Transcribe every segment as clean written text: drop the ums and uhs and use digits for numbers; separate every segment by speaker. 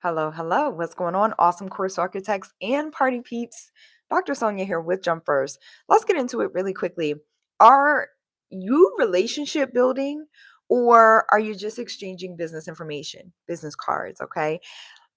Speaker 1: Hello, hello. What's going on? Awesome course architects and party peeps. Dr. Sonia here with Jump First. Let's get into it really quickly. Are you relationship building or are you just exchanging business information, business cards? Okay.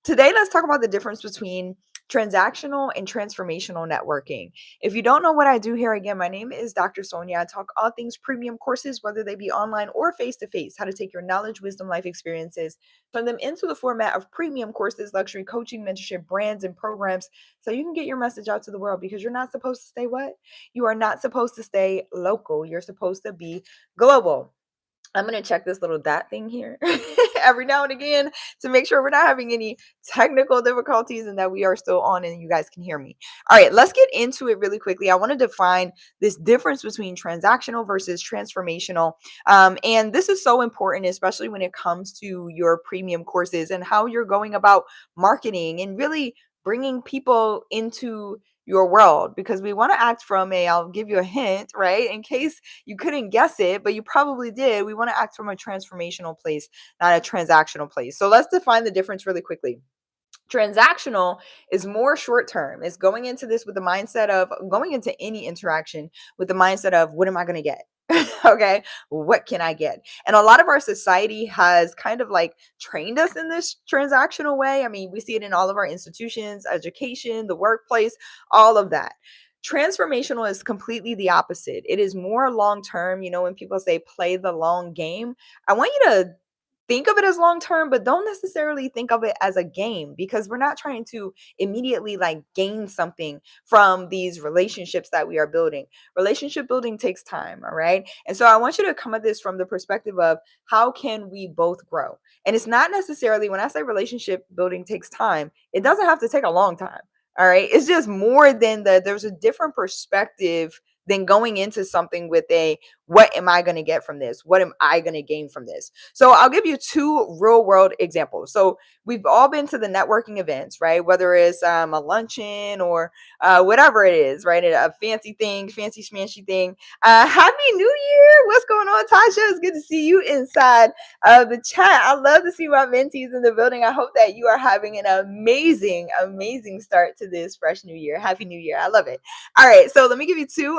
Speaker 1: Today, let's talk about the difference between transactional and transformational networking. If you don't know what I do here, again, my name is Dr. Sonia. I talk all things premium courses, whether they be online or face to face, how to take your knowledge, wisdom, life experiences, turn them into the format of premium courses, luxury coaching, mentorship, brands, and programs so you can get your message out to the world because you're not supposed to stay what? You are not supposed to stay local. You're supposed to be global. I'm going to check this little dot thing here every now and again to make sure we're not having any technical difficulties and that we are still on and you guys can hear me. All right, let's get into it really quickly. I want to define this difference between transactional versus transformational. And this is so important, especially when it comes to your premium courses and how you're going about marketing and really bringing people into your world because we want to act from I'll give you a hint, right? In case you couldn't guess it, but you probably did. We want to act from a transformational place, not a transactional place. So let's define the difference really quickly. Transactional is more short term. It's going into this with the mindset of going into any interaction with the mindset of what am I going to get? Okay, what can I get? And a lot of our society has kind of like trained us in this transactional way. I mean, we see it in all of our institutions, education, the workplace, all of that. Transformational is completely the opposite. It is more long term. You know, when people say play the long game, I want you to think of it as long term, but don't necessarily think of it as a game because we're not trying to immediately like gain something from these relationships that we are building. Relationship building takes time, all right? And so I want you to come at this from the perspective of how can we both grow? And it's not necessarily when I say relationship building takes time, it doesn't have to take a long time. All right. It's just more than there's a different perspective than going into something with what am I going to get from this? What am I going to gain from this? So I'll give you two real world examples. So we've all been to the networking events, right? Whether it's a luncheon or whatever it is, right? A fancy thing, fancy smanchy thing. Happy New Year. What's going on, Tasha? It's good to see you inside of the chat. I love to see my mentees in the building. I hope that you are having an amazing, amazing start to this fresh new year. Happy New Year. I love it. All right. So let me give you two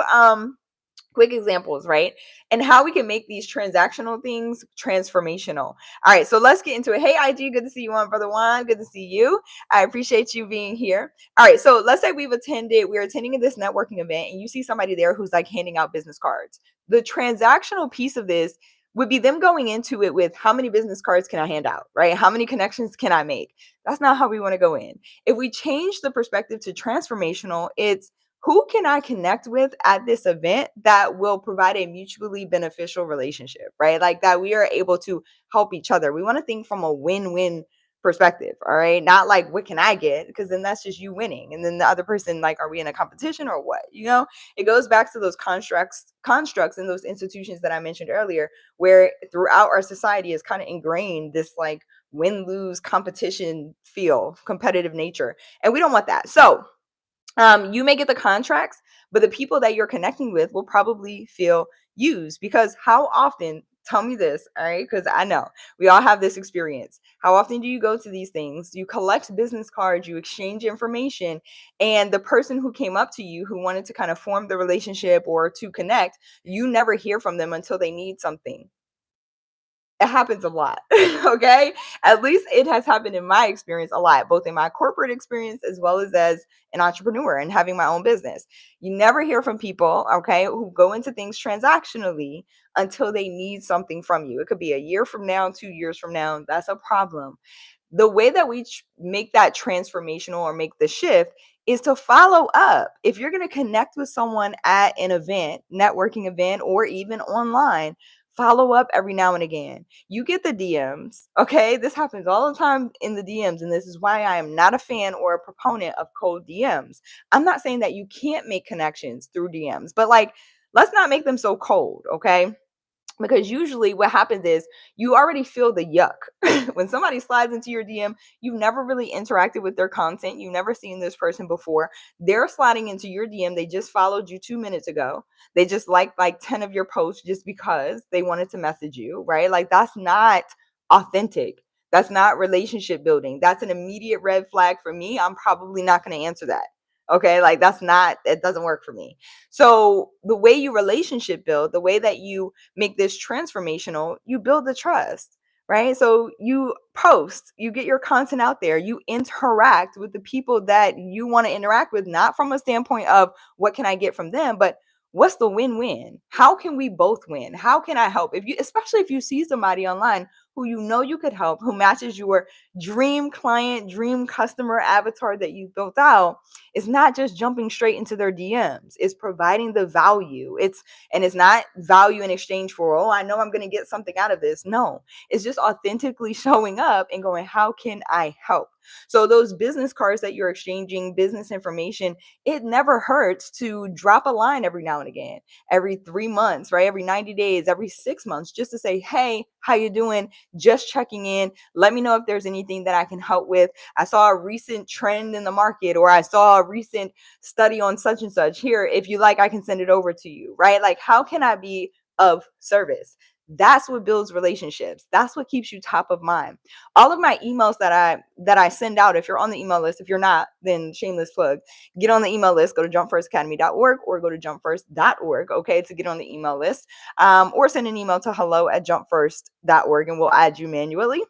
Speaker 1: quick examples, right? And how we can make these transactional things transformational. All right, so let's get into it. Hey, IG, good to see you on, Brother Juan. Good to see you. I appreciate you being here. All right, so let's say we're attending this networking event, and you see somebody there who's like handing out business cards. The transactional piece of this would be them going into it with how many business cards can I hand out, right? How many connections can I make? That's not how we want to go in. If we change the perspective to transformational, it's who can I connect with at this event that will provide a mutually beneficial relationship, right? Like that we are able to help each other. We want to think from a win-win perspective, all right? Not like what can I get? Because then that's just you winning. And then the other person, like, are we in a competition or what? You know, it goes back to those constructs in those institutions that I mentioned earlier, where throughout our society is kind of ingrained this like win-lose competition feel, competitive nature. And we don't want that. So you may get the contracts, but the people that you're connecting with will probably feel used because how often, tell me this, all right? Because I know we all have this experience. How often do you go to these things? You collect business cards, you exchange information, and the person who came up to you who wanted to kind of form the relationship or to connect, you never hear from them until they need something. It happens a lot. Okay, at least it has happened in my experience a lot, both in my corporate experience as well as an entrepreneur and having my own business. You never hear from people, okay, who go into things transactionally until they need something from you. It could be a year from now, 2 years from now. That's a problem. The way that we make that transformational or make the shift is to follow up. If you're going to connect with someone at an event, networking event, or even online, follow up every now and again. You get the DMs, okay? This happens all the time in the DMs, and this is why I am not a fan or a proponent of cold DMs. I'm not saying that you can't make connections through DMs, but like, let's not make them so cold, okay? Because usually what happens is you already feel the yuck. When somebody slides into your DM, you've never really interacted with their content. You've never seen this person before. They're sliding into your DM. They just followed you 2 minutes ago. They just liked like 10 of your posts just because they wanted to message you, right? Like that's not authentic. That's not relationship building. That's an immediate red flag for me. I'm probably not going to answer that. Okay. Like that's not, it doesn't work for me. So the way you relationship build, the way that you make this transformational, you build the trust, right? So you post, you get your content out there, you interact with the people that you want to interact with, not from a standpoint of what can I get from them, but what's the win-win? How can we both win? How can I help? If you, especially if you see somebody online who you know you could help, who matches your dream client, dream customer avatar that you built out, it's not just jumping straight into their DMs. It's providing the value. It's not value in exchange for, oh, I know I'm going to get something out of this. No, it's just authentically showing up and going, how can I help? So those business cards that you're exchanging, business information, it never hurts to drop a line every now and again, every 3 months, right? Every 90 days, every 6 months, just to say, hey, how you doing? Just checking in. Let me know if there's anything that I can help with. I saw a recent trend in the market, or I saw a recent study on such and such. Here, if you like, I can send it over to you, right? Like, how can I be of service? That's what builds relationships. That's what keeps you top of mind. All of my emails that I send out, if you're on the email list, if you're not, then shameless plug, get on the email list. Go to jumpfirstacademy.org or go to jumpfirst.org, okay, to get on the email list, or send an email to hello@jumpfirst.org and we'll add you manually.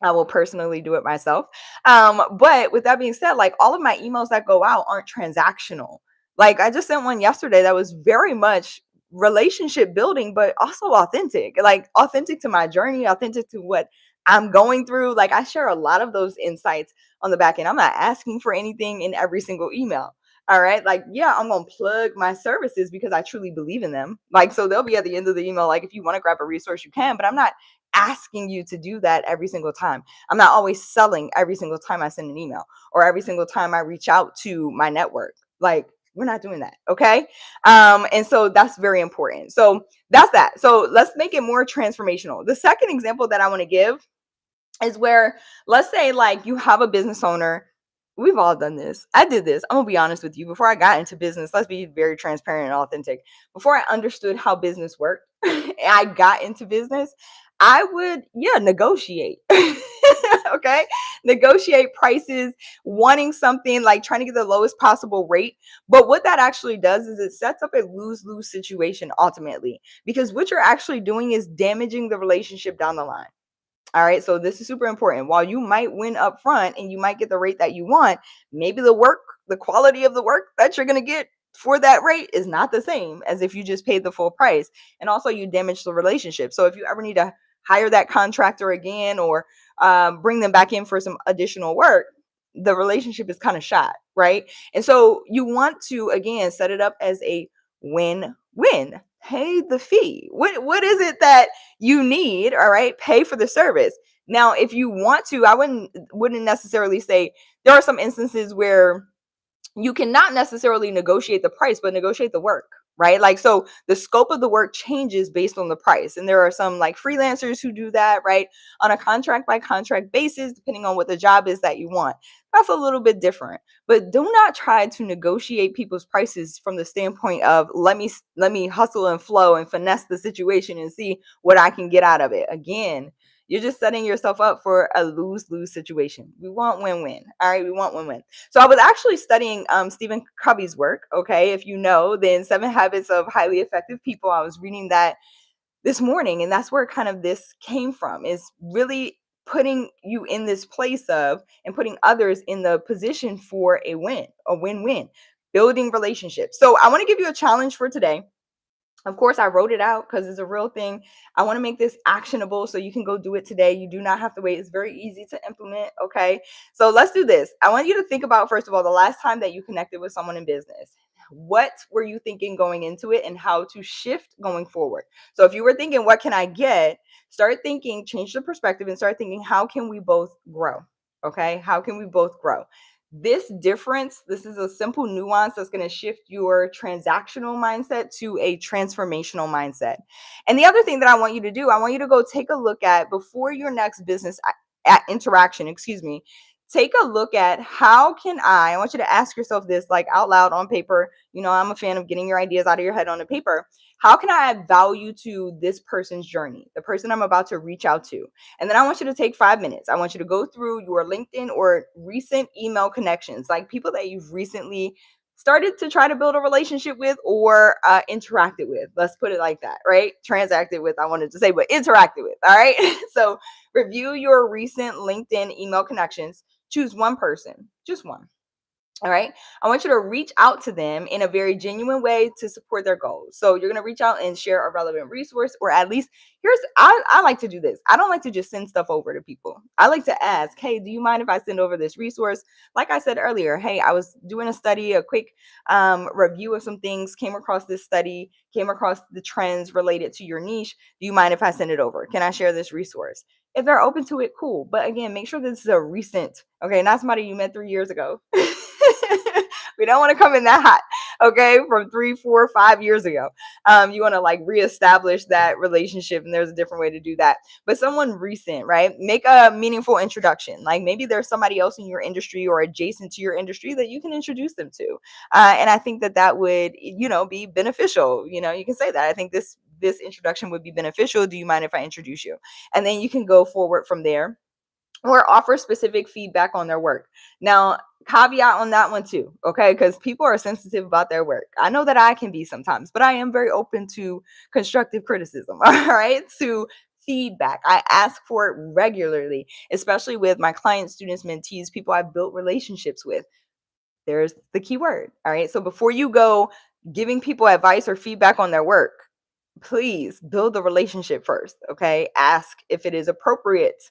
Speaker 1: I will personally do it myself. But with that being said, like all of my emails that go out aren't transactional. Like I just sent one yesterday that was very much relationship building, but also authentic, like authentic to my journey, authentic to what I'm going through. Like I share a lot of those insights on the back end. I'm not asking for anything in every single email. All right. Like, yeah, I'm going to plug my services because I truly believe in them. Like, so they'll be at the end of the email. Like, if you want to grab a resource, you can, but I'm not asking you to do that every single time. I'm not always selling every single time I send an email or every single time I reach out to my network. Like, we're not doing that. Okay. And so that's very important. So that's that. So let's make it more transformational. The second example that I want to give is where, let's say, like you have a business owner. We've all done this. I did this. I'm gonna be honest with you. Before I got into business, let's be very transparent and authentic. Before I understood how business worked, and I got into business, I would, yeah, negotiate. Okay, negotiate prices, wanting something, like trying to get the lowest possible rate. But what that actually does is it sets up a lose-lose situation ultimately, because what you're actually doing is damaging the relationship down the line. All right. So this is super important. While you might win up front and you might get the rate that you want, maybe the quality of the work that you're going to get for that rate is not the same as if you just paid the full price. And also you damage the relationship. So if you ever need to hire that contractor again, or bring them back in for some additional work, the relationship is kind of shot. Right. And so you want to, again, set it up as a win-win. Pay the fee. What is it that you need? All right, pay for the service. Now if you want to, I wouldn't necessarily say, there are some instances where you cannot necessarily negotiate the price, but negotiate the work, right? Like, so the scope of the work changes based on the price. And there are some like freelancers who do that, right? On a contract by contract basis, depending on what the job is that you want. That's a little bit different. But do not try to negotiate people's prices from the standpoint of let me hustle and flow and finesse the situation and see what I can get out of it. Again, you're just setting yourself up for a lose-lose situation. We want win-win. All right, we want win-win. So I was actually studying Stephen Covey's work. Okay, if you know, then 7 Habits of Highly Effective People. I was reading that this morning, and that's where kind of this came from, is really putting you in this place of, and putting others in the position for a win-win, building relationships. So I want to give you a challenge for today. Of course, I wrote it out because it's a real thing. I want to make this actionable so you can go do it today. You do not have to wait. It's very easy to implement. Okay. So let's do this. I want you to think about, first of all, the last time that you connected with someone in business. What were you thinking going into it and how to shift going forward? So if you were thinking, what can I get? Start thinking, change the perspective and start thinking, how can we both grow? Okay. How can we both grow? This difference, this is a simple nuance that's going to shift your transactional mindset to a transformational mindset. And the other thing that I want you to do, I want you to go take a look at, before your next business interaction, excuse me, take a look at how can I want you to ask yourself this like out loud on paper. You know, I'm a fan of getting your ideas out of your head on the paper. How can I add value to this person's journey, the person I'm about to reach out to? And then I want you to take 5 minutes. I want you to go through your LinkedIn or recent email connections, like people that you've recently started to try to build a relationship with or interacted with. Let's put it like that, right? Transacted with, I wanted to say, but interacted with. All right. So review your recent LinkedIn email connections. Choose one person, just one. All right. I want you to reach out to them in a very genuine way to support their goals. So you're going to reach out and share a relevant resource, or at least I like to do this. I don't like to just send stuff over to people. I like to ask, hey, do you mind if I send over this resource? Like I said earlier, hey, I was doing a study, a quick review of some things, came across this study, came across the trends related to your niche. Do you mind if I send it over? Can I share this resource? If they're open to it, cool. But again, make sure this is a recent, okay, not somebody you met 3 years ago. We don't want to come in that hot, okay, from 3, 4, 5 years ago. You want to like reestablish that relationship, and there's a different way to do that. But someone recent, right? Make a meaningful introduction. Like maybe there's somebody else in your industry or adjacent to your industry that you can introduce them to. And I think that would, be beneficial. You can say that. I think this introduction would be beneficial. Do you mind if I introduce you? And then you can go forward from there or offer specific feedback on their work. Now, caveat on that one too, okay? Because people are sensitive about their work. I know that I can be sometimes, but I am very open to constructive criticism, all right? To feedback. I ask for it regularly, especially with my clients, students, mentees, people I've built relationships with. There's the key word, all right? So before you go giving people advice or feedback on their work, please build the relationship first, okay? Ask if it is appropriate.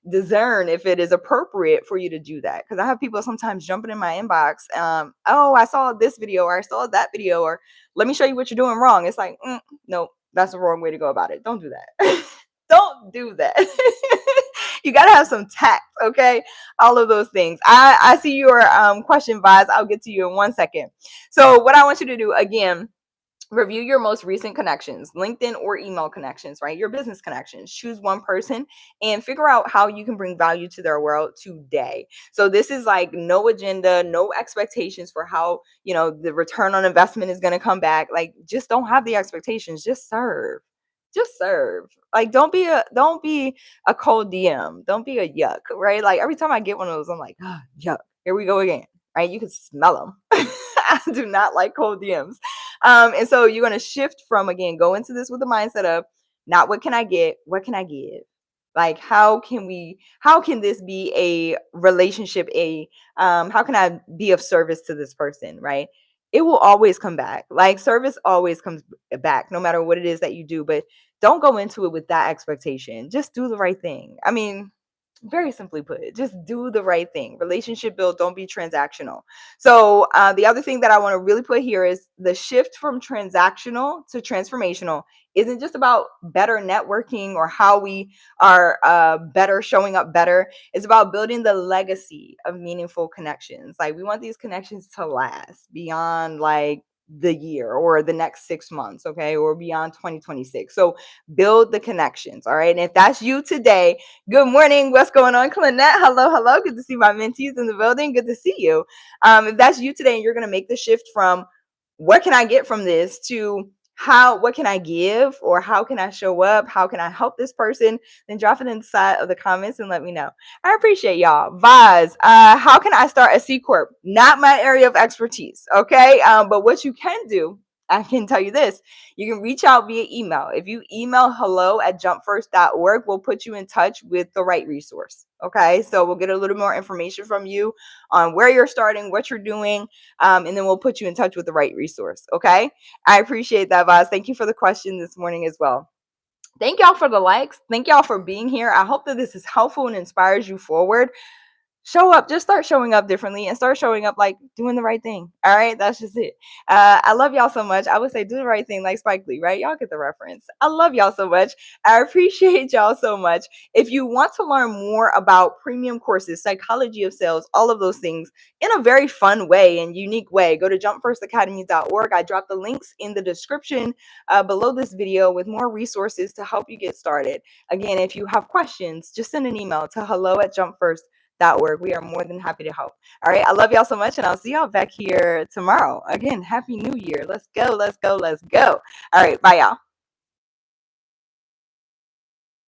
Speaker 1: Discern if it is appropriate for you to do that. Because I have people sometimes jumping in my inbox. Oh, I saw this video or I saw that video, or let me show you what you're doing wrong. It's like, no, that's the wrong way to go about it. Don't do that. Don't do that. You got to have some tact, okay? All of those things. I see your question, Vaz. I'll get to you in 1 second. So what I want you to do, again, review your most recent connections, LinkedIn or email connections, right? Your business connections. Choose one person and figure out how you can bring value to their world today. So this is like no agenda, no expectations for how, the return on investment is going to come back. Like just don't have the expectations, just serve. Just serve. Like don't be a cold DM. Don't be a yuck, right? Like every time I get one of those, I'm like, yuck. Here we go again, right? You can smell them. I do not like cold DMs. And so you're going to shift from, again, go into this with the mindset of not what can I get, what can I give? Like, how can this be a relationship? How can I be of service to this person? Right. It will always come back. Like service always comes back, no matter what it is that you do. But don't go into it with that expectation. Just do the right thing. I mean, very simply put, just do the right thing. Relationship build, don't be transactional. So the other thing that I want to really put here is the shift from transactional to transformational isn't just about better networking or how we are better showing up better. It's about building the legacy of meaningful connections. Like we want these connections to last beyond like the year or the next 6 months, okay, or beyond 2026. So build the connections, all right? And if that's you today, good morning. What's going on, Clinette? Hello, hello. Good to see my mentees in the building. Good to see you. If that's you today and you're going to make the shift from what can I get from this to what can I give, or how can I show up? How can I help this person? Then drop it inside of the comments and let me know. I appreciate y'all. Vaz, how can I start a C Corp? Not my area of expertise, okay? But what you can do, I can tell you this. You can reach out via email. If you email hello@jumpfirst.org, we'll put you in touch with the right resource. Okay, so we'll get a little more information from you on where you're starting, what you're doing, and then we'll put you in touch with the right resource. Okay, I appreciate that, Vaz. Thank you for the question this morning as well. Thank y'all for the likes. Thank y'all for being here. I hope that this is helpful and inspires you forward. Show up, just start showing up differently and start showing up like doing the right thing. All right, that's just it. I love y'all so much. I would say do the right thing like Spike Lee, right? Y'all get the reference. I love y'all so much. I appreciate y'all so much. If you want to learn more about premium courses, psychology of sales, all of those things in a very fun way and unique way, go to jumpfirstacademy.org. I dropped the links in the description below this video with more resources to help you get started. Again, if you have questions, just send an email to hello@jumpfirst.org. transformational.org. We are more than happy to help. All right. I love y'all so much, and I'll see y'all back here tomorrow. Again, Happy New Year. Let's go. Let's go. Let's go. All right. Bye, y'all.